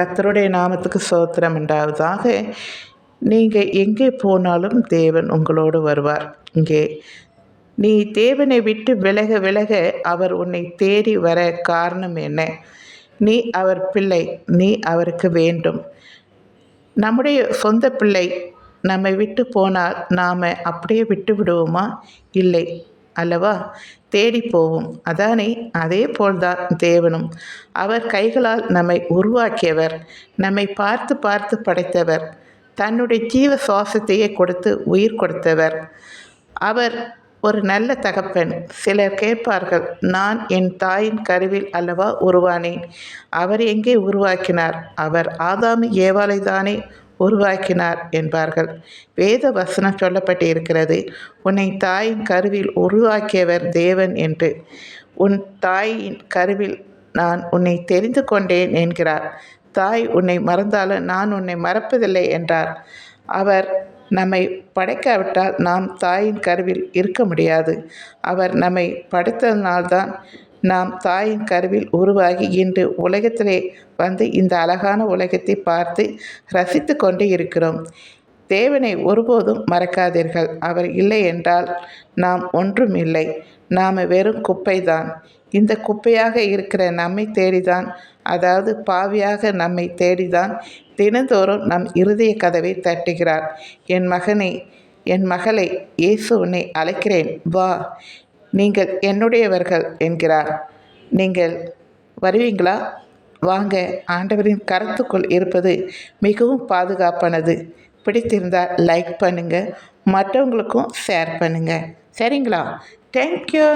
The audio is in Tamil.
கர்த்தருடைய நாமத்துக்கு ஸ்தோத்திரம் உண்டாவதாக. நீங்கள் எங்கே போனாலும் தேவன் உங்களோடு வருவார். இங்கே நீ தேவனை விட்டு விலக விலக அவர் உன்னை தேடி வர காரணம் என்ன? நீ அவர் பிள்ளை, நீ அவருக்கு வேண்டும். நம்முடைய சொந்த பிள்ளை நம்மை விட்டு போனால் நாம் அப்படியே விட்டு விடுவோமா? இல்லை அல்லவா? தேடி போவோம். அதானே? அதே போல்தான் தேவனும். அவர் கைகளால் நம்மை உருவாக்கியவர், நம்மை பார்த்து பார்த்து படைத்தவர், தன்னுடைய ஜீவ சுவாசத்தையே கொடுத்து உயிர் கொடுத்தவர். அவர் ஒரு நல்ல தகப்பன். சிலர் கேட்பார்கள், நான் என் தாயின் கருவில் அல்லவா உருவானேன். அவர் எங்கே உருவாக்கினார்? அவர் ஆதாம் ஏவாளை தானே உருவாக்கினார் என்பார்கள். வேத வசனம் சொல்லப்பட்டு இருக்கிறது, உன்னை தாயின் கருவில் உருவாக்கியவர் தேவன் என்று. உன் தாயின் கருவில் நான் உன்னை தெரிந்து கொண்டேன் என்கிறார். தாய் உன்னை மறந்தாலும் நான் உன்னை மறப்பதில்லை என்றார். அவர் நம்மை படைக்காவிட்டால் நாம் தாயின் கருவில் இருக்க முடியாது. அவர் நம்மை படைத்ததினால்தான் நாம் தாயின் கருவில் உருவாகி இன்று உலகத்திலே வந்து இந்த அழகான உலகத்தை பார்த்து ரசித்து கொண்டு இருக்கிறோம். தேவனை ஒருபோதும் மறக்காதீர்கள். அவர் இல்லை என்றால் நாம் ஒன்றும் இல்லை. நாம் வெறும் குப்பைதான். இந்த குப்பையாக இருக்கிற நம்மை தேடிதான், அதாவது பாவியாக நம்மை தேடிதான் தினந்தோறும் நம் இருதய கதவை தட்டுகிறார். என் மகனை, என் மகளை, இயேசு உன்னை அழைக்கிறேன், வா, நீங்கள் என்னுடையவர்கள் என்கிறார். நீங்கள் வருவீங்களா? வாங்க. ஆண்டவரின் கரத்துக்குள் இருப்பது மிகவும் பாதுகாப்பானது. பிடித்திருந்தால் லைக் பண்ணுங்கள், மற்றவங்களுக்கும் ஷேர் பண்ணுங்கள். சரிங்களா? தேங்க்யூ.